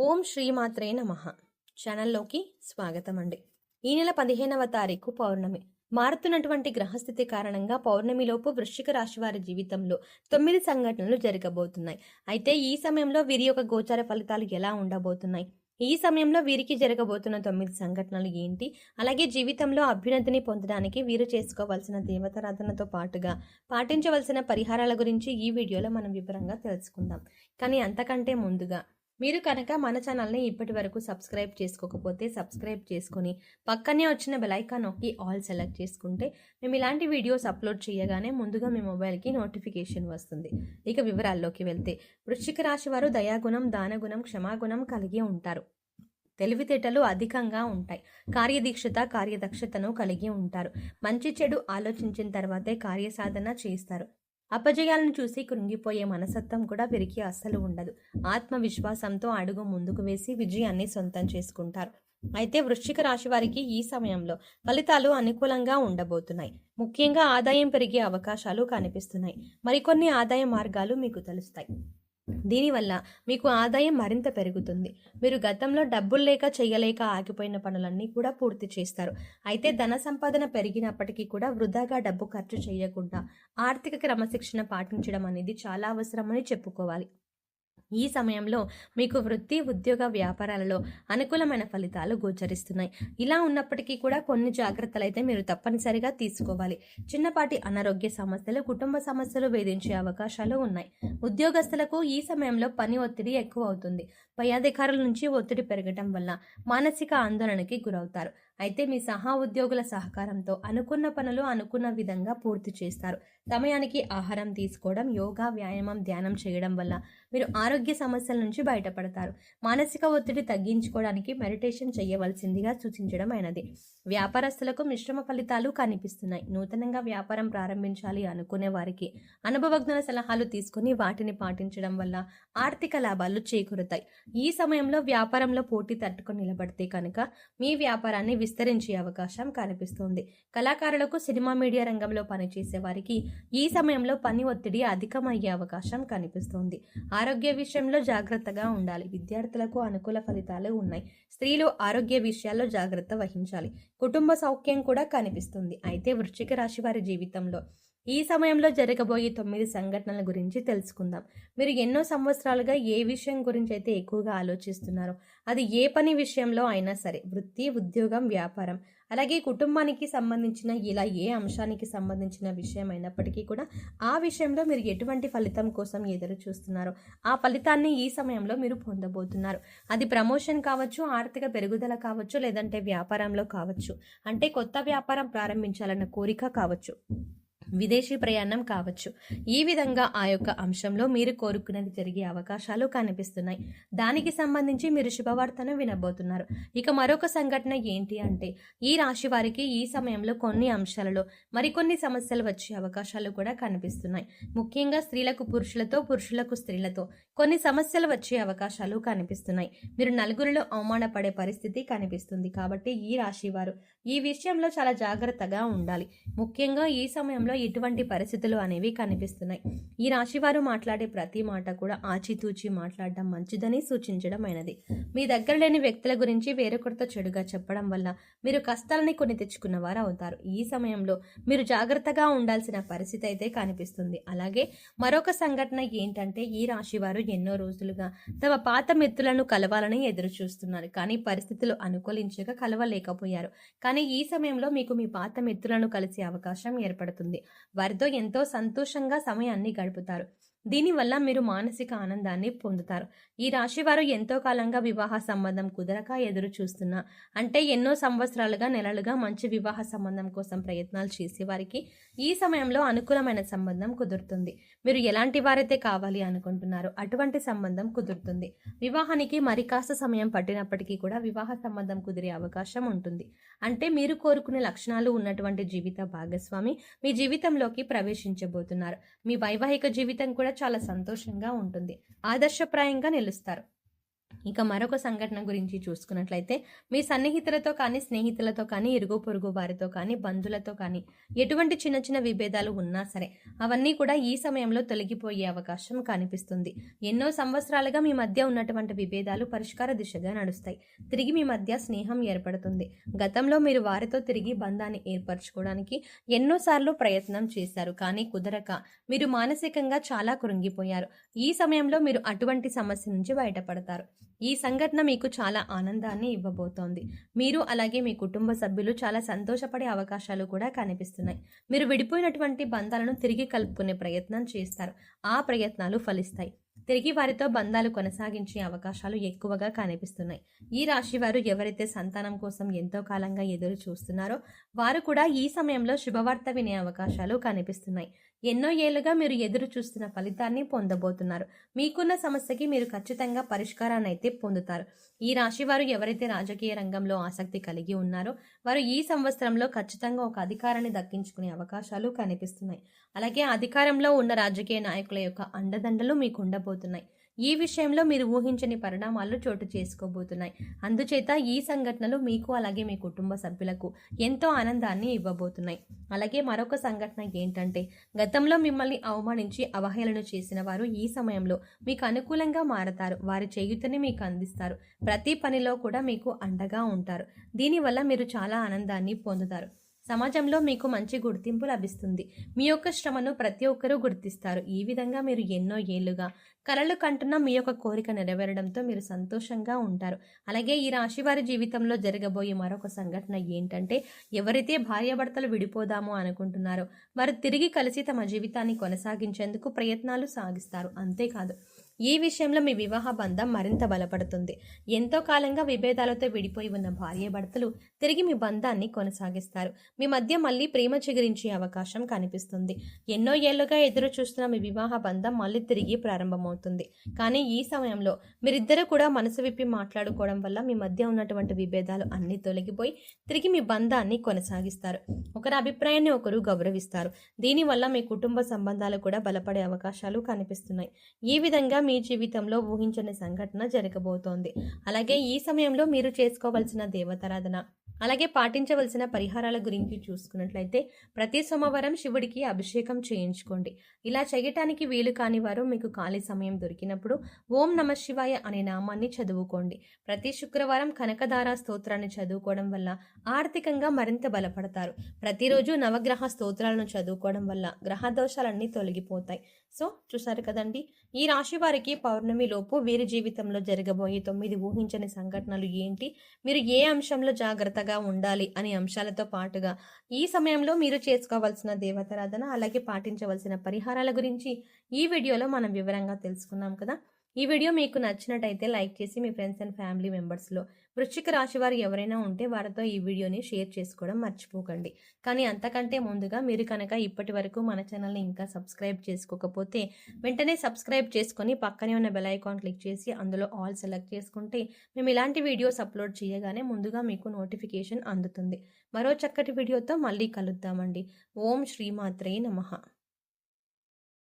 ఓం శ్రీమాత్రే నమః. ఛానల్లోకి స్వాగతం అండి. ఈ నెల 15వ తారీఖు పౌర్ణమి. మారుతున్నటువంటి గ్రహస్థితి కారణంగా పౌర్ణమిలోపు వృశ్చిక రాశి వారి జీవితంలో 9 సంఘటనలు జరగబోతున్నాయి. అయితే ఈ సమయంలో వీరి యొక్క గోచార ఫలితాలు ఎలా ఉండబోతున్నాయి, ఈ సమయంలో వీరికి జరగబోతున్న 9 సంఘటనలు ఏంటి, అలాగే జీవితంలో అభ్యున్నతిని పొందడానికి వీరు చేసుకోవాల్సిన దేవతారాధనతో పాటుగా పాటించవలసిన పరిహారాల గురించి ఈ వీడియోలో మనం వివరంగా తెలుసుకుందాం. కానీ అంతకంటే ముందుగా మీరు కనుక మన ఛానల్ని ఇప్పటి వరకు సబ్స్క్రైబ్ చేసుకోకపోతే సబ్స్క్రైబ్ చేసుకొని పక్కనే వచ్చిన బెల్ ఐకాన్ నొక్కి ఆల్ సెలెక్ట్ చేసుకుంటే మేము ఇలాంటి వీడియోస్ అప్లోడ్ చేయగానే ముందుగా మీ మొబైల్కి నోటిఫికేషన్ వస్తుంది. ఇక వివరాల్లోకి వెళ్తే, వృశ్చిక రాశి వారు దయాగుణం, దానగుణం, క్షమాగుణం కలిగి ఉంటారు. తెలివితేటలు అధికంగా ఉంటాయి. కార్యదీక్షత, కార్యదక్షతను కలిగి ఉంటారు. మంచి చెడు ఆలోచించిన తర్వాతే కార్యసాధన చేస్తారు. అపజయాలను చూసి కృంగిపోయే మనసత్వం కూడా వీరికి అస్సలు ఉండదు. ఆత్మవిశ్వాసంతో అడుగు ముందుకు వేసి విజయాన్ని సొంతం చేసుకుంటారు. అయితే వృశ్చిక రాశి వారికి ఈ సమయంలో ఫలితాలు అనుకూలంగా ఉండబోతున్నాయి. ముఖ్యంగా ఆదాయం పెరిగే అవకాశాలు కనిపిస్తున్నాయి. మరికొన్ని ఆదాయ మార్గాలు మీకు తెలుస్తాయి. దీనివల్ల మీకు ఆదాయం మరింత పెరుగుతుంది. మీరు గతంలో డబ్బులు లేక చేయలేక ఆగిపోయిన పనులన్నీ కూడా పూర్తి చేస్తారు. అయితే ధన సంపాదన పెరిగినప్పటికీ కూడా వృధాగా డబ్బు ఖర్చు చేయకుండా ఆర్థిక క్రమశిక్షణ పాటించడం అనేది చాలా అవసరమని చెప్పుకోవాలి. ఈ సమయంలో మీకు వృత్తి, ఉద్యోగ, వ్యాపారాలలో అనుకూలమైన ఫలితాలు గోచరిస్తున్నాయి. ఇలా ఉన్నప్పటికీ కూడా కొన్ని జాగ్రత్తలు అయితే మీరు తప్పనిసరిగా తీసుకోవాలి. చిన్నపాటి అనారోగ్య సమస్యలు, కుటుంబ సమస్యలు వేధించే అవకాశాలు ఉన్నాయి. ఉద్యోగస్తులకు ఈ సమయంలో పని ఒత్తిడి ఎక్కువ అవుతుంది. పై అధికారుల నుంచి ఒత్తిడి పెరగడం వల్ల మానసిక ఆందోళనకి గురవుతారు. అయితే మీ సహా ఉద్యోగుల సహకారంతో అనుకున్న పనులు అనుకున్న విధంగా పూర్తి చేస్తారు. సమయానికి ఆహారం తీసుకోవడం, యోగా, వ్యాయామం, ధ్యానం చేయడం వల్ల మీరు ఆరోగ్య సమస్యల నుంచి బయటపడతారు. మానసిక ఒత్తిడి తగ్గించుకోవడానికి మెడిటేషన్ చేయవలసిందిగా సూచించడం అయినది. వ్యాపారస్తులకు మిశ్రమ ఫలితాలు కనిపిస్తున్నాయి. నూతనంగా వ్యాపారం ప్రారంభించాలి అనుకునే వారికి అనుభవజ్ఞుల సలహాలు తీసుకుని వాటిని పాటించడం వల్ల ఆర్థిక లాభాలు చేకూరుతాయి. ఈ సమయంలో వ్యాపారంలో పోటీ తట్టుకొని నిలబడితే కనుక మీ వ్యాపారాన్ని విస్తరించే అవకాశం కనిపిస్తుంది. కళాకారులకు, సినిమా మీడియా రంగంలో పనిచేసే వారికి ఈ సమయంలో పని ఒత్తిడి అధికమయ్యే అవకాశం కనిపిస్తుంది. ఆరోగ్య విషయంలో జాగ్రత్తగా ఉండాలి. విద్యార్థులకు అనుకూల ఫలితాలు ఉన్నాయి. స్త్రీలు ఆరోగ్య విషయాల్లో జాగ్రత్త వహించాలి. కుటుంబ సౌఖ్యం కూడా కనిపిస్తుంది. అయితే వృశ్చిక రాశి వారి జీవితంలో ఈ సమయంలో జరగబోయే 9 సంఘటనల గురించి తెలుసుకుందాం. మీరు ఎన్నో సంవత్సరాలుగా ఏ విషయం గురించి అయితే ఎక్కువగా ఆలోచిస్తున్నారో, అది ఏ పని విషయంలో అయినా సరే, వృత్తి, ఉద్యోగం, వ్యాపారం, అలాగే కుటుంబానికి సంబంధించిన ఇలా ఏ అంశానికి సంబంధించిన విషయం అయినప్పటికీ కూడా ఆ విషయంలో మీరు ఎటువంటి ఫలితం కోసం ఎదురు చూస్తున్నారో ఆ ఫలితాన్ని ఈ సమయంలో మీరు పొందబోతున్నారు. అది ప్రమోషన్ కావచ్చు, ఆర్థిక పెరుగుదల కావచ్చు, లేదంటే వ్యాపారంలో కావచ్చు, అంటే కొత్త వ్యాపారం ప్రారంభించాలన్న కోరిక కావచ్చు, విదేశీ ప్రయాణం కావచ్చు. ఈ విధంగా ఆ యొక్క అంశంలో మీరు కోరుకున్నది జరిగే అవకాశాలు కనిపిస్తున్నాయి. దానికి సంబంధించి మీరు శుభవార్తను వినబోతున్నారు. ఇక మరొక సంఘటన ఏంటి అంటే, ఈ రాశి వారికి ఈ సమయంలో కొన్ని అంశాలలో మరికొన్ని సమస్యలు వచ్చే అవకాశాలు కూడా కనిపిస్తున్నాయి. ముఖ్యంగా స్త్రీలకు పురుషులతో, పురుషులకు స్త్రీలతో కొన్ని సమస్యలు వచ్చే అవకాశాలు కనిపిస్తున్నాయి. మీరు నలుగురిలో అవమానపడే పరిస్థితి కనిపిస్తుంది. కాబట్టి ఈ రాశి వారు ఈ విషయంలో చాలా జాగ్రత్తగా ఉండాలి. ముఖ్యంగా ఈ సమయంలో ఇటువంటి పరిస్థితులు అనేవి కనిపిస్తున్నాయి. ఈ రాశి వారు మాట్లాడే ప్రతి మాట కూడా ఆచితూచి మాట్లాడడం మంచిదని సూచించడం అయినది. మీ దగ్గర లేని వ్యక్తుల గురించి వేరొకరితో చెడుగా చెప్పడం వల్ల మీరు కష్టాలని కొని తెచ్చుకున్న వారు అవుతారు. ఈ సమయంలో మీరు జాగ్రత్తగా ఉండాల్సిన పరిస్థితి అయితే కనిపిస్తుంది. అలాగే మరొక సంఘటన ఏంటంటే, ఈ రాశి వారు ఎన్నో రోజులుగా తమ పాత మిత్రులను కలవాలని ఎదురు చూస్తున్నారు. కానీ పరిస్థితులు అనుకూలించక కలవలేకపోయారు. కానీ ఈ సమయంలో మీకు మీ పాత మిత్రులను కలిసే అవకాశం ఏర్పడుతుంది. వారితో ఎంతో సంతోషంగా సమయాన్ని గడుపుతారు. దీనివల్ల మీరు మానసిక ఆనందాన్ని పొందుతారు. ఈ రాశి వారు ఎంతో కాలంగా వివాహ సంబంధం కుదరక ఎదురు చూస్తున్నా, అంటే ఎన్నో సంవత్సరాలుగా, నెలలుగా మంచి వివాహ సంబంధం కోసం ప్రయత్నాలు చేసేవారికి ఈ సమయంలో అనుకూలమైన సంబంధం కుదురుతుంది. మీరు ఎలాంటి వారైతే కావాలి అనుకుంటున్నారో అటువంటి సంబంధం కుదురుతుంది. వివాహానికి మరి కాస్త సమయం పట్టినప్పటికీ కూడా వివాహ సంబంధం కుదిరే అవకాశం ఉంటుంది. అంటే మీరు కోరుకునే లక్షణాలు ఉన్నటువంటి జీవిత భాగస్వామి మీ జీవితంలోకి ప్రవేశించబోతున్నారు. మీ వైవాహిక జీవితం కూడా చాలా సంతోషంగా ఉంటుంది. ఆదర్శప్రాయంగా నిలుస్తారు. ఇక మరొక సంఘటన గురించి చూసుకున్నట్లయితే మీ సన్నిహితులతో కానీ, స్నేహితులతో కానీ, ఇరుగు పొరుగు వారితో కానీ, బంధువులతో కానీ ఎటువంటి చిన్న చిన్న విభేదాలు ఉన్నా సరే అవన్నీ కూడా ఈ సమయంలో తొలగిపోయే అవకాశం కనిపిస్తుంది. ఎన్నో సంవత్సరాలుగా మీ మధ్య ఉన్నటువంటి విభేదాలు పరిష్కార దిశగా నడుస్తాయి. తిరిగి మీ మధ్య స్నేహం ఏర్పడుతుంది. గతంలో మీరు వారితో తిరిగి బంధాన్ని ఏర్పరచుకోవడానికి ఎన్నోసార్లు ప్రయత్నం చేశారు, కానీ కుదరక మీరు మానసికంగా చాలా కృంగిపోయారు. ఈ సమయంలో మీరు అటువంటి సమస్య నుంచి బయటపడతారు. ఈ సంఘటన మీకు చాలా ఆనందాన్ని ఇవ్వబోతోంది. మీరు అలాగే మీ కుటుంబ సభ్యులు చాలా సంతోషపడే అవకాశాలు కూడా కనిపిస్తున్నాయి. మీరు విడిపోయినటువంటి బంధాలను తిరిగి కలుపుకునే ప్రయత్నం చేస్తారు. ఆ ప్రయత్నాలు ఫలిస్తాయి. తిరిగి వారితో బంధాలు కొనసాగించే అవకాశాలు ఎక్కువగా కనిపిస్తున్నాయి. ఈ రాశి వారు ఎవరైతే సంతానం కోసం ఎంతో కాలంగా ఎదురు చూస్తున్నారో వారు కూడా ఈ సమయంలో శుభవార్త వినే అవకాశాలు కనిపిస్తున్నాయి. ఎన్నో ఏళ్లుగా మీరు ఎదురు చూస్తున్న ఫలితాన్ని పొందబోతున్నారు. మీకున్న సమస్యకి మీరు ఖచ్చితంగా పరిష్కారాన్ని అయితే పొందుతారు. ఈ రాశి వారు ఎవరైతే రాజకీయ రంగంలో ఆసక్తి కలిగి ఉన్నారో వారు ఈ సంవత్సరంలో ఖచ్చితంగా ఒక అధికారాన్ని దక్కించుకునే అవకాశాలు కనిపిస్తున్నాయి. అలాగే అధికారంలో ఉన్న రాజకీయ నాయకుల యొక్క అండదండలు మీకు ఉండబోతున్నాయి. ఈ విషయంలో మీరు ఊహించని పరిణామాలు చోటు చేసుకోబోతున్నాయి. అందుచేత ఈ సంఘటనలు మీకు అలాగే మీ కుటుంబ సభ్యులకు ఎంతో ఆనందాన్ని ఇవ్వబోతున్నాయి. అలాగే మరొక సంఘటన ఏంటంటే గతంలో మిమ్మల్ని అవమానించి అవహేళన చేసిన వారు ఈ సమయంలో మీకు అనుకూలంగా మారతారు. వారి చేయూతని మీకు అందిస్తారు. ప్రతి పనిలో కూడా మీకు అండగా ఉంటారు. దీనివల్ల మీరు చాలా ఆనందాన్ని పొందుతారు. సమాజంలో మీకు మంచి గుర్తింపు లభిస్తుంది. మీ యొక్క శ్రమను ప్రతి ఒక్కరూ గుర్తిస్తారు. ఈ విధంగా మీరు ఎన్నో ఏళ్లుగా కలలు కంటున్న మీ యొక్క కోరిక నెరవేరడంతో మీరు సంతోషంగా ఉంటారు. అలాగే ఈ రాశి వారి జీవితంలో జరగబోయే మరొక సంఘటన ఏంటంటే ఎవరైతే భార్యాభర్తలు విడిపోదామో అనుకుంటున్నారో వారు తిరిగి కలిసి తమ జీవితాన్ని కొనసాగించేందుకు ప్రయత్నాలు సాగిస్తారు. అంతేకాదు ఈ విషయంలో మీ వివాహ బంధం మరింత బలపడుతుంది. ఎంతో కాలంగా విభేదాలతో విడిపోయి ఉన్న భార్యాభర్తలు తిరిగి మీ బంధాన్ని కొనసాగిస్తారు. మీ మధ్య మళ్ళీ ప్రేమ చిగురించే అవకాశం కనిపిస్తుంది. ఎన్నో ఏళ్లుగా ఎదురు చూస్తున్న మీ వివాహ బంధం మళ్ళీ తిరిగి ప్రారంభమవుతుంది. కానీ ఈ సమయంలో మీరిద్దరూ కూడా మనసు విప్పి మాట్లాడుకోవడం వల్ల మీ మధ్య ఉన్నటువంటి విభేదాలు అన్నీ తొలగిపోయి తిరిగి మీ బంధాన్ని కొనసాగిస్తారు. ఒకరి అభిప్రాయాన్ని ఒకరు గౌరవిస్తారు. దీనివల్ల మీ కుటుంబ సంబంధాలు కూడా బలపడే అవకాశాలు కనిపిస్తున్నాయి. ఈ విధంగా మీ జీవితంలో ఊహించని సంఘటన జరగబోతోంది. అలాగే ఈ సమయంలో మీరు చేసుకోవాల్సిన దేవతారాధన అలాగే పాటించవలసిన పరిహారాల గురించి చూసుకున్నట్లయితే ప్రతి సోమవారం శివుడికి అభిషేకం చేయించుకోండి. ఇలా చేయటానికి వీలు కాని వారు మీకు ఖాళీ సమయం దొరికినప్పుడు ఓం నమ శివాయ అనే నామాన్ని చదువుకోండి. ప్రతి శుక్రవారం కనకదార స్తోత్రాన్ని చదువుకోవడం వల్ల ఆర్థికంగా మరింత బలపడతారు. ప్రతిరోజు నవగ్రహ స్తోత్రాలను చదువుకోవడం వల్ల గ్రహ దోషాలన్నీ తొలగిపోతాయి. సో చూసారు కదండి, ఈ రాశి వారికి పౌర్ణమి లోపు వీరి జీవితంలో జరగబోయే 9 ఊహించని సంఘటనలు ఏంటి, మీరు ఏ అంశంలో జాగ్రత్తగా ఉండాలి అనే అంశాలతో పాటుగా ఈ సమయంలో మీరు చేసుకోవాల్సిన దేవతారాధన అలాగే పాటించవలసిన పరిహారాల గురించి ఈ వీడియోలో మనం వివరంగా తెలుసుకున్నాం కదా. ఈ వీడియో మీకు నచ్చినట్టయితే లైక్ చేసి మీ ఫ్రెండ్స్ అండ్ ఫ్యామిలీ మెంబర్స్లో వృశ్చిక రాశి వారు ఎవరైనా ఉంటే వారితో ఈ వీడియోని షేర్ చేసుకోవడం మర్చిపోకండి. కానీ అంతకంటే ముందుగా మీరు కనుక ఇప్పటి వరకు మన ఛానల్ని ఇంకా సబ్స్క్రైబ్ చేసుకోకపోతే వెంటనే సబ్స్క్రైబ్ చేసుకొని పక్కనే ఉన్న బెల్ ఐకాన్ క్లిక్ చేసి అందులో ఆల్ సెలెక్ట్ చేసుకుంటే మేము ఇలాంటి వీడియోస్ అప్లోడ్ చేయగానే ముందుగా మీకు నోటిఫికేషన్ అందుతుంది. మరో చక్కటి వీడియోతో మళ్ళీ కలుద్దామండి. ఓం శ్రీమాత్రే నమః.